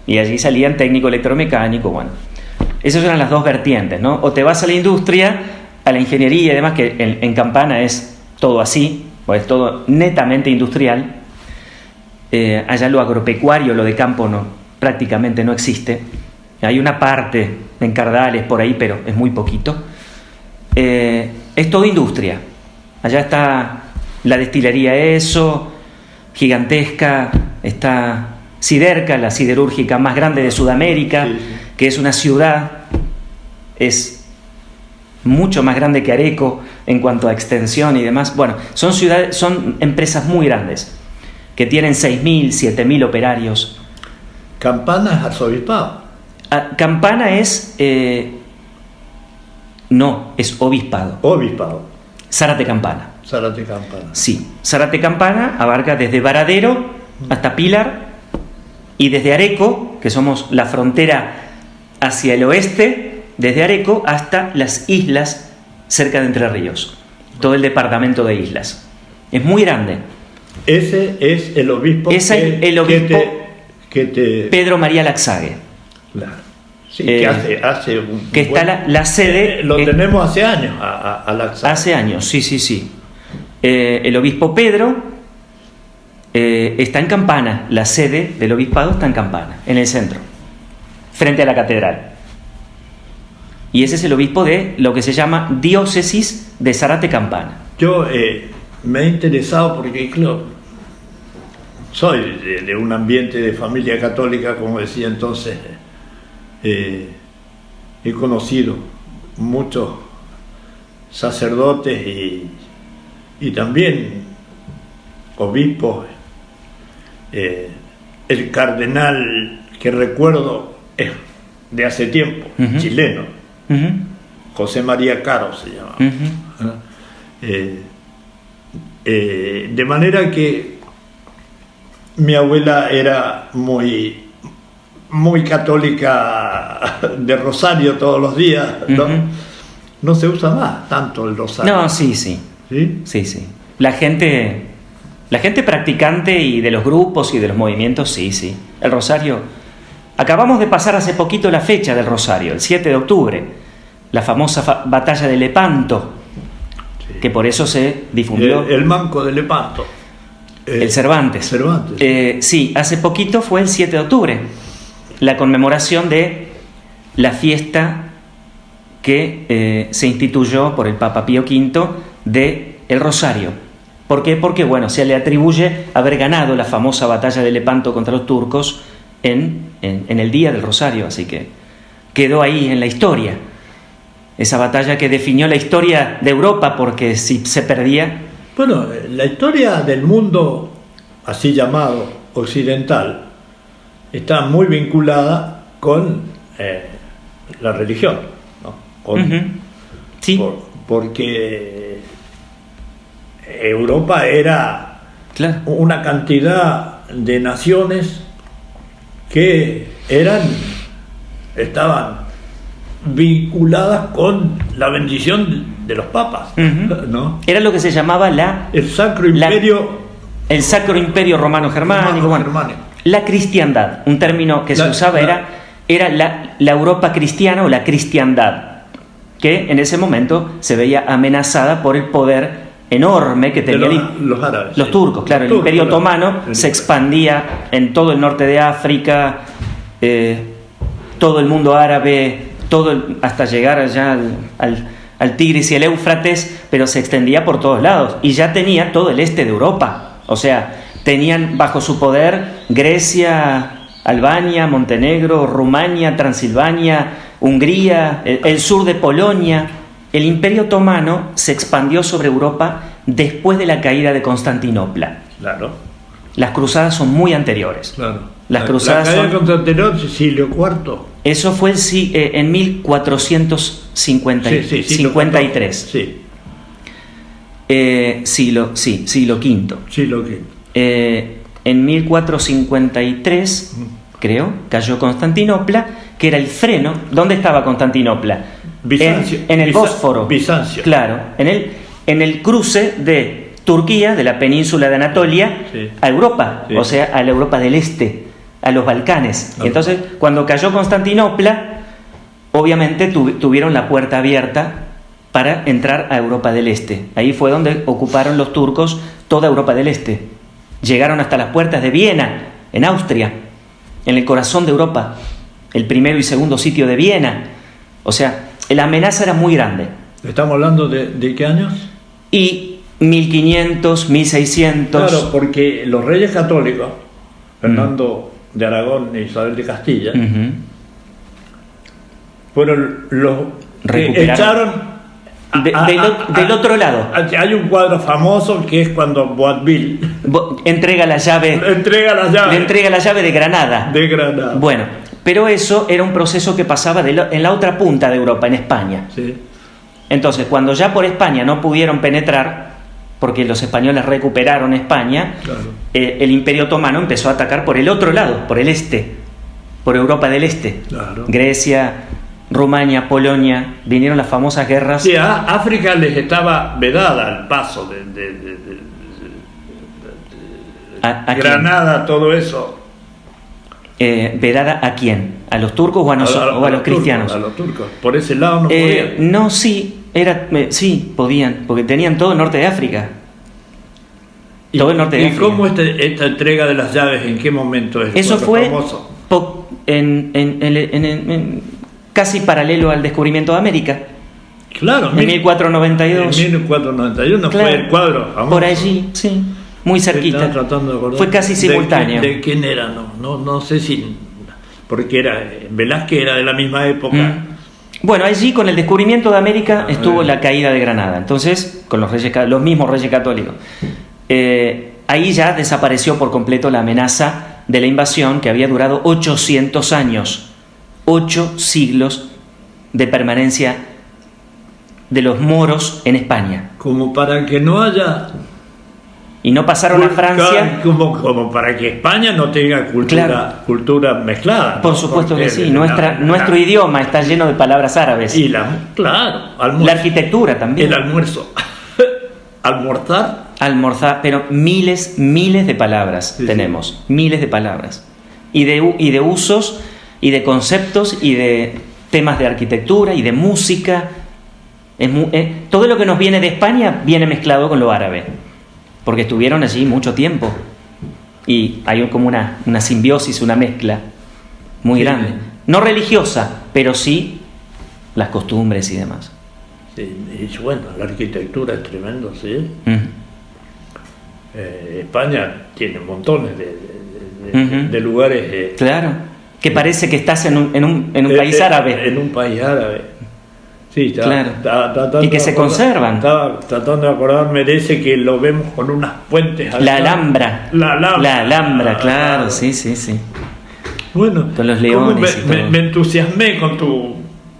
y allí salían técnico electromecánico. Bueno, esas eran las dos vertientes, ¿no? O te vas a la industria, a la ingeniería y demás, que en Campana es todo así, o es todo netamente industrial. Allá lo agropecuario, lo de campo prácticamente no existe. Hay una parte en Cardales por ahí, pero es muy poquito. Es todo industria. Allá está la destilería ESO, gigantesca. Está Siderca, la siderúrgica más grande de Sudamérica, sí. Que es una ciudad, es mucho más grande que Areco en cuanto a extensión y demás. Bueno, son empresas muy grandes que tienen 6.000, 7.000 operarios. ¿Campana es arzobispado? Campana es... no, es obispado. Obispado. Zárate Campana. Zárate Campana. Sí, Zárate Campana abarca desde Varadero hasta Pilar, y desde Areco, que somos la frontera hacia el oeste, desde Areco hasta las islas cerca de Entre Ríos, todo el departamento de islas. Es muy grande. Ese es el obispo, Pedro María Laxague. Claro. Sí, que hace un... Que está la sede... lo tenemos hace años, a Laxague. Hace años, sí. El obispo Pedro está en Campana, la sede del obispado está en Campana, en el centro, frente a la catedral. Y ese es el obispo de lo que se llama Diócesis de Zárate Campana. Yo me he interesado porque, claro, soy de un ambiente de familia católica, como decía entonces. He conocido muchos sacerdotes y también obispos. El cardenal que recuerdo es de hace tiempo, chileno. José María Caro se llama. De manera que mi abuela era muy católica, de rosario todos los días, ¿no? No se usa más tanto el rosario. No, sí. Sí. La gente practicante y de los grupos y de los movimientos, sí. El rosario. Acabamos de pasar hace poquito la fecha del rosario, el 7 de octubre, la famosa batalla de Lepanto, sí. Que por eso se difundió. El manco de Lepanto. El Cervantes. Sí, hace poquito fue el 7 de octubre, la conmemoración de la fiesta que se instituyó por el Papa Pío V de el Rosario. ¿Por qué? Porque, bueno, se le atribuye haber ganado la famosa batalla de Lepanto contra los turcos en el día del Rosario, así que quedó ahí en la historia. Esa batalla que definió la historia de Europa, porque si se perdía... Bueno, la historia del mundo, así llamado occidental, está muy vinculada con la religión, ¿no? Sí. Porque Europa era claro. Una cantidad de naciones que estaban vinculadas con la bendición de los papas, ¿no? Era lo que se llamaba el Sacro Imperio Romano Germánico. La cristiandad, un término que se usaba era la Europa cristiana o la cristiandad, que en ese momento se veía amenazada por el poder enorme que tenían los árabes, los turcos, claro. El Imperio Otomano se expandía en todo el norte de África, todo el mundo árabe, hasta llegar allá al Tigris y el Éufrates, pero se extendía por todos lados y ya tenía todo el este de Europa. O sea, tenían bajo su poder Grecia, Albania, Montenegro, Rumania, Transilvania, Hungría, el sur de Polonia. El Imperio Otomano se expandió sobre Europa después de la caída de Constantinopla. Claro. Las cruzadas son muy anteriores. Claro. Las cruzadas la caída son... contra Constantinopla, siglo IV. Eso fue en 1453. Sí. Siglo V. Siglo V. En 1453, creo, cayó Constantinopla, que era el freno. ¿Dónde estaba Constantinopla? Bizancio. En el Bósforo. Bizancio. Claro, en el cruce de Turquía, de la península de Anatolia, Sí. a Europa, Sí. o sea, a la Europa del Este, a los Balcanes. Ah. Entonces, cuando cayó Constantinopla, obviamente tuvieron la puerta abierta para entrar a Europa del Este. Ahí fue donde ocuparon los turcos toda Europa del Este. Llegaron hasta las puertas de Viena, en Austria, en el corazón de Europa, el primero y segundo sitio de Viena. O sea, la amenaza era muy grande. ¿Estamos hablando de qué años? Y 1500, 1600... Claro, porque los reyes católicos, Fernando de Aragón e Isabel de Castilla, Ujú. fueron los que Recuperaron. echaron... Del otro lado. Hay un cuadro famoso que es cuando Boabdil Entrega la llave... le entrega las Le llaves entrega la llave de Granada. de Granada. Bueno, pero eso era un proceso que pasaba en la otra punta de Europa, en España. Sí. Entonces, cuando ya por España no pudieron penetrar, porque los españoles recuperaron España, Claro. el Imperio Otomano empezó a atacar por el otro lado, por el este, por Europa del Este. Claro. Grecia, Rumania, Polonia, vinieron las famosas guerras. Sí, a África les estaba vedada el paso de ¿A quién? Granada, todo eso. ¿Vedada a quién? ¿A los turcos o a los turcos, cristianos? a los turcos. Por ese lado no podían. No, sí, sí, podían, porque tenían todo el norte de África. Todo el norte de ¿Y África. cómo esta entrega de las llaves, en qué momento es? Eso Cuando fue famoso. casi paralelo al descubrimiento de América. Claro, En 1492. En 1491 Claro, fue el cuadro famoso. por allí, sí, muy cerquita. Estaba tratando de acordar. Fue casi simultáneo. ¿De quién era? No sé si... Porque Velázquez era de la misma época. Bueno, allí con el descubrimiento de América estuvo la caída de Granada. Entonces, con los mismos reyes católicos. Ahí ya desapareció por completo la amenaza de la invasión que había durado 800 años. 8 siglos de permanencia de los moros en España. Como para que no haya... Y no pasaron a Francia. Como para que España no tenga cultura mezclada. Por ¿no? supuesto Porque que sí. Nuestro idioma está lleno de palabras árabes. Y claro, almuerzo. La arquitectura también. El almuerzo. Almorzar. Almorzar, pero miles de palabras Sí, tenemos. Miles de palabras. Y de usos, y de conceptos, y de temas de arquitectura, y de música. Todo lo que nos viene de España viene mezclado con lo árabe. Porque estuvieron allí mucho tiempo. Y hay como una simbiosis, una mezcla muy Sí. grande. No religiosa, pero sí las costumbres y demás. Sí, y bueno, la arquitectura es tremendo, ¿sí? España tiene montones de lugares. Claro, que parece que estás en un país árabe. En un país árabe. Sí, Claro. tratando Y que se conservan. Estaba tratando de acordarme de ese que lo vemos con unas puentes. La Alhambra. La Alhambra. La Alhambra, claro, sí. Bueno, Con los ¿cómo leones y todo. me entusiasmé con tu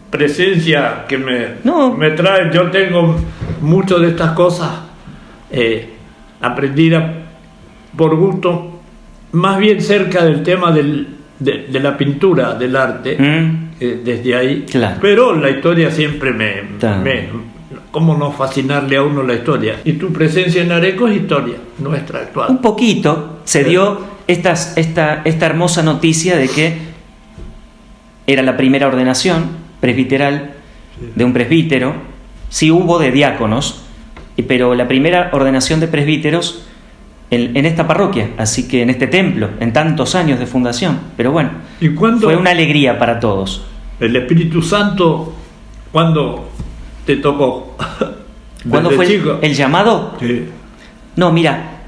presencia que No. me trae. Yo tengo mucho de estas cosas aprendidas por gusto, más bien cerca del tema de la pintura, del arte, desde ahí. Claro. Pero la historia siempre Claro. ¿cómo no fascinarle a uno la historia? Y tu presencia en Areco es historia nuestra actual. Un poquito se dio esta hermosa noticia de que era la primera ordenación presbiteral de un presbítero. Sí hubo de diáconos, pero la primera ordenación de presbíteros en esta parroquia, así que en este templo, en tantos años de fundación. Pero bueno, ¿Y cuándo fue una alegría para todos. el Espíritu Santo, cuándo te tocó? ¿Cuándo ¿Desde fue chico? el llamado? Sí. No, mira,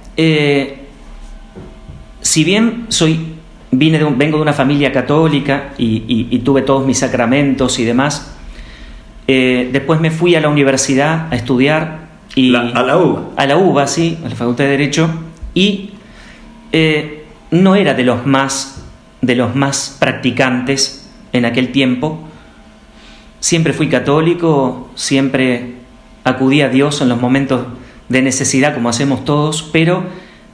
si bien soy vengo de una familia católica y tuve todos mis sacramentos y demás. Después me fui a la universidad a estudiar. A la UBA. A la UBA, sí, a la Facultad de Derecho. Y no era de los más practicantes en aquel tiempo. Siempre fui católico, siempre acudí a Dios en los momentos de necesidad, como hacemos todos, pero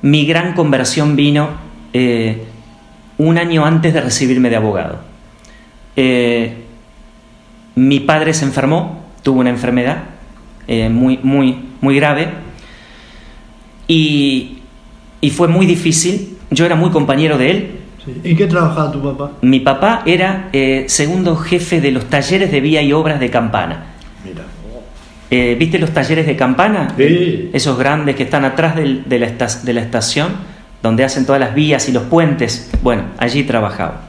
mi gran conversión vino un año antes de recibirme de abogado. Mi padre se enfermó, tuvo una enfermedad muy grave y fue muy difícil. Yo era muy compañero de él. Sí. ¿En qué trabajaba tu papá? Mi papá era segundo jefe de los talleres de vía y obras de Campana. Mira. ¿Viste los talleres de Campana? Sí. Esos grandes que están atrás de la estación, donde hacen todas las vías y los puentes. Bueno, allí trabajaba.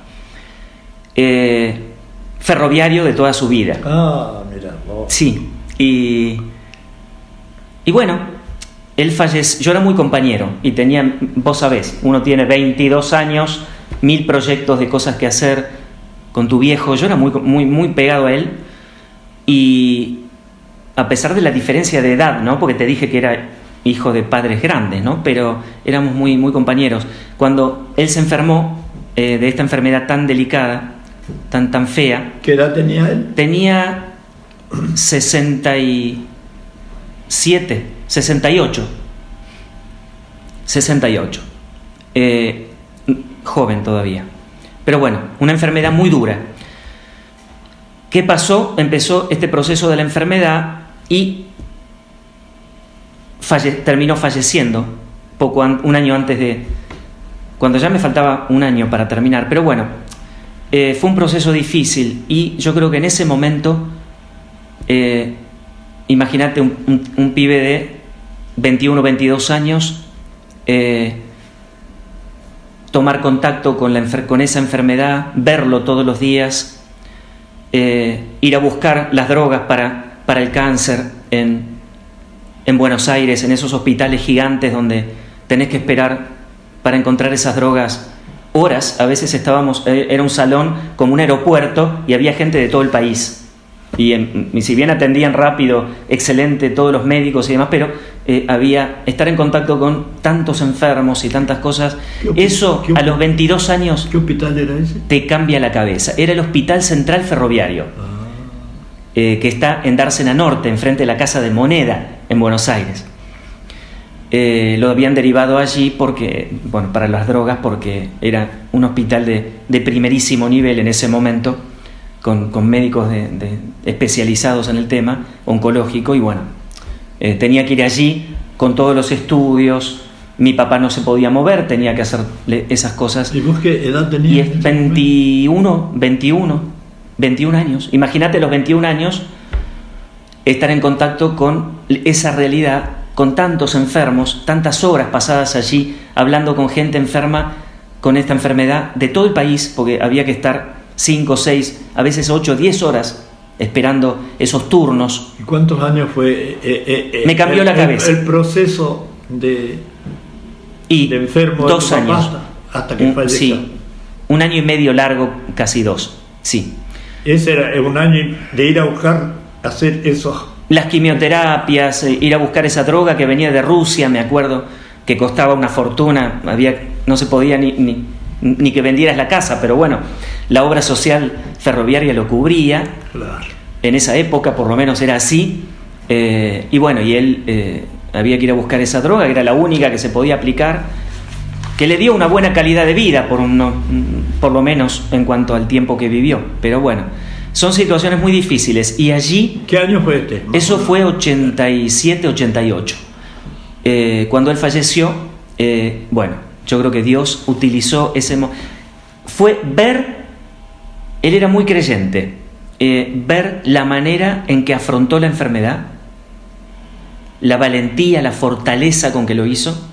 Ferroviario de toda su vida. Ah, mira. Oh. Sí. Y bueno, él falleció. Yo era muy compañero y tenía, vos sabés, uno tiene 22 años, 1000 proyectos de cosas que hacer con tu viejo. Yo era muy pegado a él, y a pesar de la diferencia de edad, ¿no? Porque te dije que era hijo de padres grandes, ¿no? Pero éramos muy compañeros. Cuando él se enfermó de esta enfermedad tan delicada, tan fea. ¿Qué edad tenía él? Tenía 68. Joven todavía. Pero bueno, una enfermedad muy dura. ¿Qué pasó? Empezó este proceso de la enfermedad y terminó falleciendo un año antes de... Cuando ya me faltaba un año para terminar. Pero bueno, fue un proceso difícil, y yo creo que en ese momento... imagínate un pibe de 21, 22 años, tomar contacto con esa enfermedad, verlo todos los días, ir a buscar las drogas para el cáncer en Buenos Aires, en esos hospitales gigantes donde tenés que esperar para encontrar esas drogas horas. A veces era un salón como un aeropuerto y había gente de todo el país. Y si bien atendían rápido, excelente todos los médicos y demás, pero estar en contacto con tantos enfermos y tantas cosas, eso a los 22 años... ¿Qué hospital era ese? Te cambia la cabeza. Era el Hospital Central Ferroviario, que está en Dársena Norte, enfrente de la Casa de Moneda, en Buenos Aires. Lo habían derivado allí para las drogas, porque era un hospital de primerísimo nivel en ese momento, con médicos especializados en el tema oncológico, y bueno, tenía que ir allí con todos los estudios. Mi papá no se podía mover, tenía que hacer esas cosas. ¿Y vos qué edad tenías? Y es 21 años. Imagínate, los 21 años, estar en contacto con esa realidad, con tantos enfermos, tantas horas pasadas allí, hablando con gente enferma, con esta enfermedad de todo el país, porque había que estar 5, 6, a veces 8, 10 horas esperando esos turnos. ¿Y cuántos años fue me cambió la cabeza el proceso de enfermo? 2 años. Hasta que falleció. Sí, 1 año y medio largo, casi 2, sí. Ese era un año de ir a buscar, hacer esos... Las quimioterapias, ir a buscar esa droga que venía de Rusia, me acuerdo, que costaba una fortuna, no se podía ni que vendieras la casa, pero bueno, la obra social ferroviaria lo cubría. Claro. En esa época por lo menos era así, y bueno, y él había que ir a buscar esa droga, que era la única que se podía aplicar, que le dio una buena calidad de vida, por lo menos en cuanto al tiempo que vivió. Pero bueno, son situaciones muy difíciles, y allí... ¿Qué año fue este? Eso fue 87, 88. Cuando él falleció, bueno, yo creo que Dios utilizó fue ver, él era muy creyente, ver la manera en que afrontó la enfermedad, la valentía, la fortaleza con que lo hizo,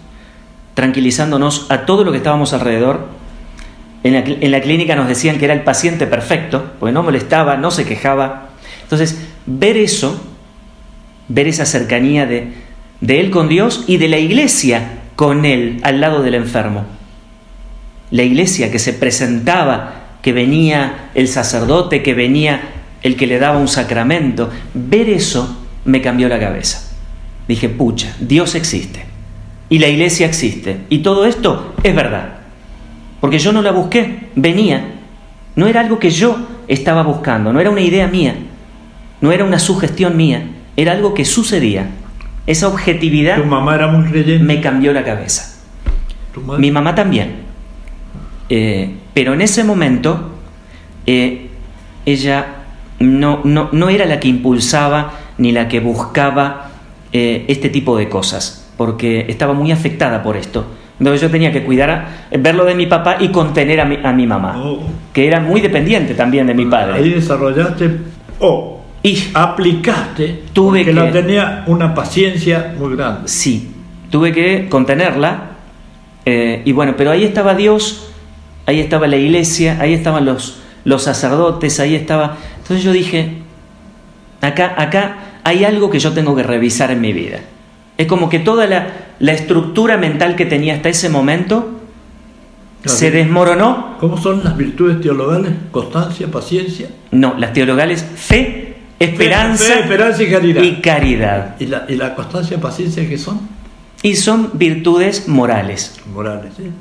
tranquilizándonos a todo lo que estábamos alrededor. En la clínica nos decían que era el paciente perfecto, porque no molestaba, no se quejaba. Entonces, ver esa cercanía de él con Dios y de la iglesia con él al lado del enfermo. la iglesia, que se presentaba, que venía el sacerdote, que venía el que le daba un sacramento. Ver eso me cambió la cabeza. Dije, pucha, Dios existe y la iglesia existe y todo esto es verdad. Porque yo no la busqué, venía. No era algo que yo estaba buscando, no era una idea mía, no era una sugestión mía, era algo que sucedía. Esa objetividad ¿Tu mamá era muy creyente? me cambió la cabeza. ¿Tu madre? Mi mamá también. Pero en ese momento ella no era la que impulsaba ni la que buscaba este tipo de cosas, porque estaba muy afectada por esto. Entonces yo tenía que cuidar, verlo de mi papá y contener a mi mamá, que era muy dependiente también de mi padre. Ahí desarrollaste Y aplicaste, tuve porque que... la tenía una paciencia muy grande. Sí, tuve que contenerla, y bueno, pero ahí estaba Dios, ahí estaba la iglesia, ahí estaban los sacerdotes, ahí estaba... Entonces yo dije, acá hay algo que yo tengo que revisar en mi vida. Es como que toda la estructura mental que tenía hasta ese momento se desmoronó. ¿Cómo son las virtudes teologales? Constancia, paciencia. No, las teologales, fe, esperanza, Fe, esperanza y caridad. y caridad. ¿Y la constancia, paciencia qué son? Y son virtudes morales. Morales, ¿sí?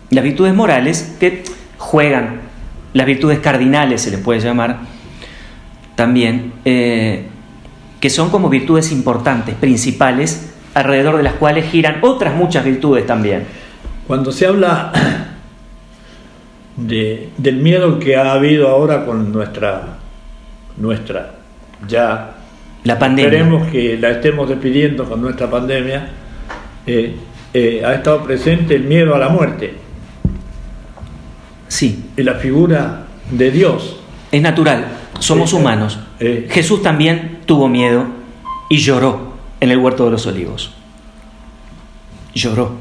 Las virtudes morales que juegan, las virtudes cardinales se les puede llamar también, que son como virtudes importantes, principales, alrededor de las cuales giran otras muchas virtudes también. Cuando se habla del miedo que ha habido ahora con nuestra ya La pandemia. esperemos que la estemos despidiendo con nuestra pandemia, ha estado presente el miedo a la muerte Sí, y la figura de Dios. es natural, somos humanos. Jesús también tuvo miedo y lloró en el huerto de los olivos. Lloró.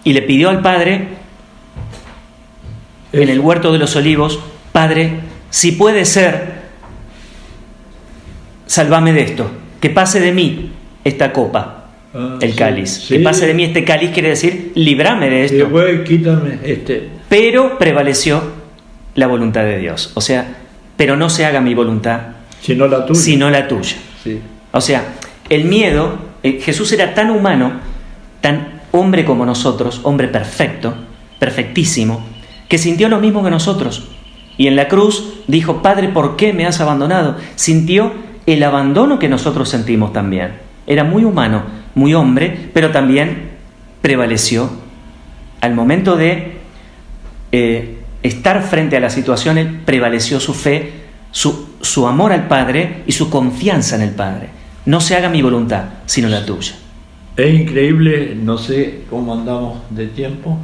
Y le pidió al Padre, en el huerto de los olivos, Padre, si puede ser, sálvame de esto, que pase de mí esta copa, el cáliz. Sí. Que pase de mí este cáliz quiere decir, líbrame de Y esto. después quítame Pero prevaleció la voluntad de Dios. O sea, pero no se haga mi voluntad, sino la tuya. sino la tuya. Sí. O sea, el miedo, Jesús era tan humano, tan hombre como nosotros, hombre perfecto, perfectísimo, que sintió lo mismo que nosotros. Y en la cruz dijo, Padre, ¿por qué me has abandonado? Sintió el abandono que nosotros sentimos también. Era muy humano, muy hombre, pero también prevaleció. Al momento de estar frente a la situación, él prevaleció su fe, su amor al Padre y su confianza en el Padre. No se haga mi voluntad, sino la tuya. Es increíble, no sé cómo andamos de tiempo,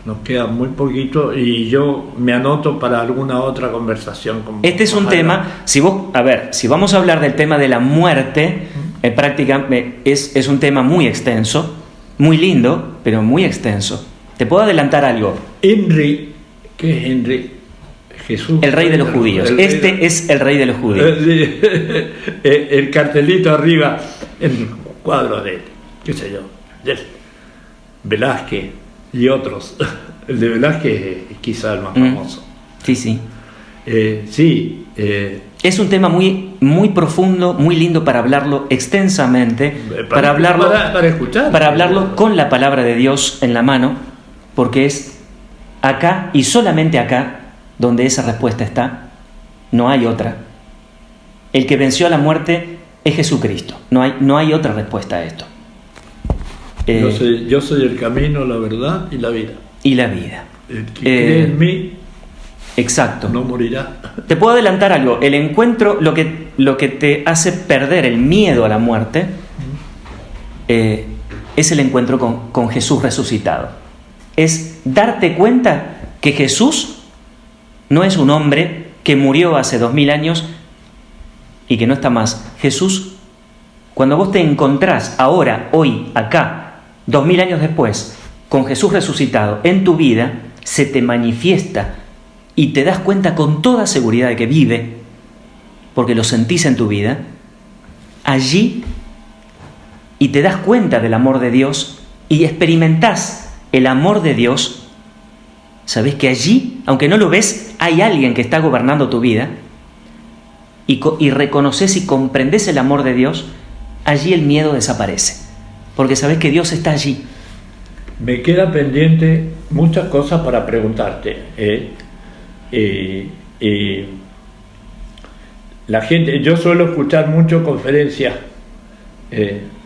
nos queda muy poquito y yo me anoto para alguna otra conversación. Este es un tema, si vamos a hablar del tema de la muerte, prácticamente es un tema muy extenso, muy lindo, pero muy extenso. Te puedo adelantar algo. Henry, ¿qué es Henry? Jesús. El rey de los judíos. Este es el rey de los judíos. El cartelito arriba, el cuadro de, qué sé yo, de Velázquez y otros. El de Velázquez es quizá el más famoso. Sí, sí. Sí. Es un tema muy, muy profundo, muy lindo para hablarlo extensamente, para escuchar, para hablarlo con la palabra de Dios en la mano, porque es acá y solamente acá donde esa respuesta está. No hay otra. El que venció a la muerte es Jesucristo. No hay otra respuesta a esto. Yo soy el camino, la verdad y la vida. Y la vida. El que cree en mí, exacto, no morirá. Te puedo adelantar algo. El encuentro, lo que te hace perder el miedo a la muerte, es el encuentro con Jesús resucitado. Es darte cuenta que Jesús no es un hombre que murió hace 2000 años y que no está más. Jesús, cuando vos te encontrás ahora, hoy, acá, 2000 años después, con Jesús resucitado en tu vida, se te manifiesta y te das cuenta con toda seguridad de que vive, porque lo sentís en tu vida, allí, y te das cuenta del amor de Dios y experimentás el amor de Dios, sabés que allí, aunque no lo ves, hay alguien que está gobernando tu vida, y reconoces y comprendés el amor de Dios, allí el miedo desaparece, porque sabés que Dios está allí. Me queda pendiente muchas cosas para preguntarte. La gente, yo suelo escuchar mucho conferencias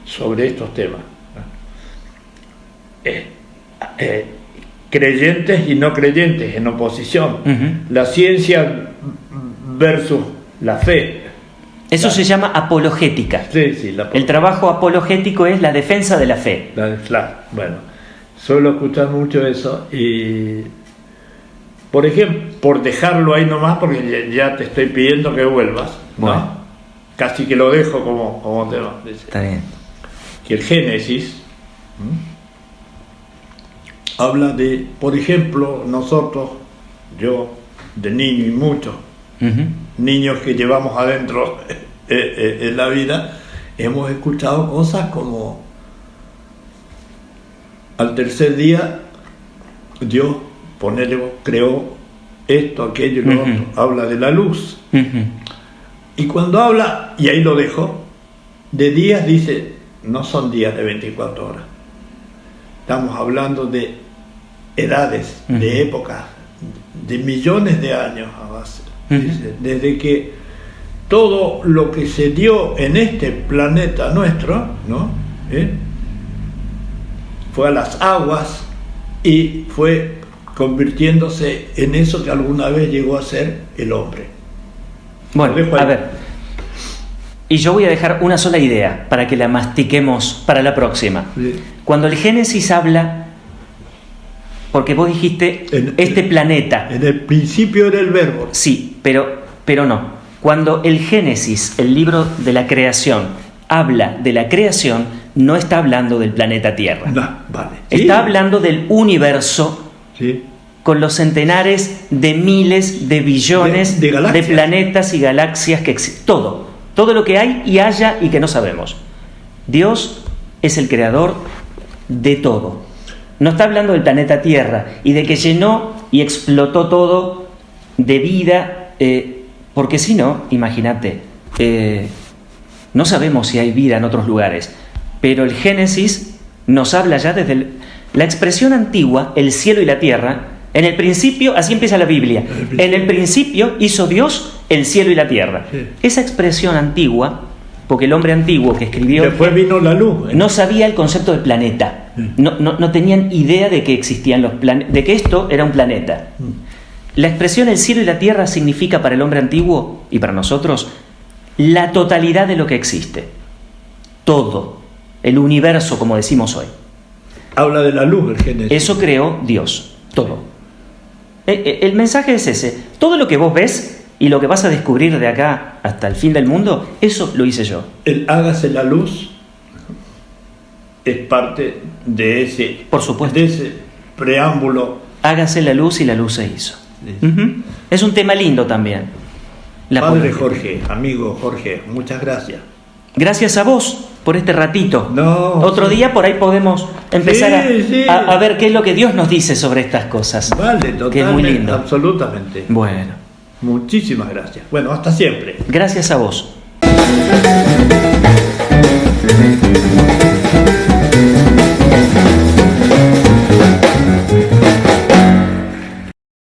sobre estos temas. Creyentes y no creyentes en oposición. La ciencia versus la fe. Eso se llama apologética. Sí, el trabajo apologético es la defensa de la fe. Bueno, suelo escuchar mucho eso y, por ejemplo, por dejarlo ahí nomás, porque ya te estoy pidiendo que vuelvas, ¿no? Bueno. Casi que lo dejo como tema. Está bien. Que el Génesis habla de, por ejemplo, nosotros, yo de niño y muchos niños que llevamos adentro en la vida, hemos escuchado cosas como: al tercer día Dios creó esto, aquello y lo otro. Habla de la luz. Y cuando habla, y ahí lo dejo, de días, dice, no son días de 24 horas. Estamos hablando de edades, de épocas, de millones de años a base. Dice, desde que todo lo que se dio en este planeta nuestro, ¿no? Fue a las aguas y fue convirtiéndose en eso que alguna vez llegó a ser el hombre. Bueno, a ver, y yo voy a dejar una sola idea para que la mastiquemos para la próxima. Sí. Cuando el Génesis habla, porque vos dijiste este planeta. En el principio era el verbo. Sí, pero no. Cuando el Génesis, el libro de la creación, habla de la creación, no está hablando del planeta Tierra. No, vale. Está hablando del universo. Sí. Con los centenares de miles de billones de planetas y galaxias que existen. Todo lo que hay y haya y que no sabemos. Dios es el creador de todo. No está hablando del planeta Tierra y de que llenó y explotó todo de vida, porque si no, imagínate, no sabemos si hay vida en otros lugares, pero el Génesis nos habla ya desde la expresión antigua, el cielo y la tierra. En el principio, así empieza la Biblia, en el principio hizo Dios el cielo y la tierra. Sí. Esa expresión antigua, porque el hombre antiguo que escribió... Después vino la luz. No sabía el concepto de planeta. No tenían idea de que existían los planetas, de que esto era un planeta. La expresión el cielo y la tierra significa para el hombre antiguo y para nosotros la totalidad de lo que existe. Todo. El universo, como decimos hoy. Habla de la luz, el Génesis. Eso creó Dios. Todo. El mensaje es ese. Todo lo que vos ves y lo que vas a descubrir de acá hasta el fin del mundo, eso lo hice yo. El hágase la luz es parte de ese, por supuesto, de ese preámbulo. Hágase la luz y la luz se hizo. Es un tema lindo también. Padre Jorge, amigo Jorge, muchas gracias. Gracias a vos por este ratito. Otro día por ahí podemos empezar a ver qué es lo que Dios nos dice sobre estas cosas. Vale, totalmente, que es muy lindo. Absolutamente. Bueno. Muchísimas gracias. Bueno, hasta siempre. Gracias a vos.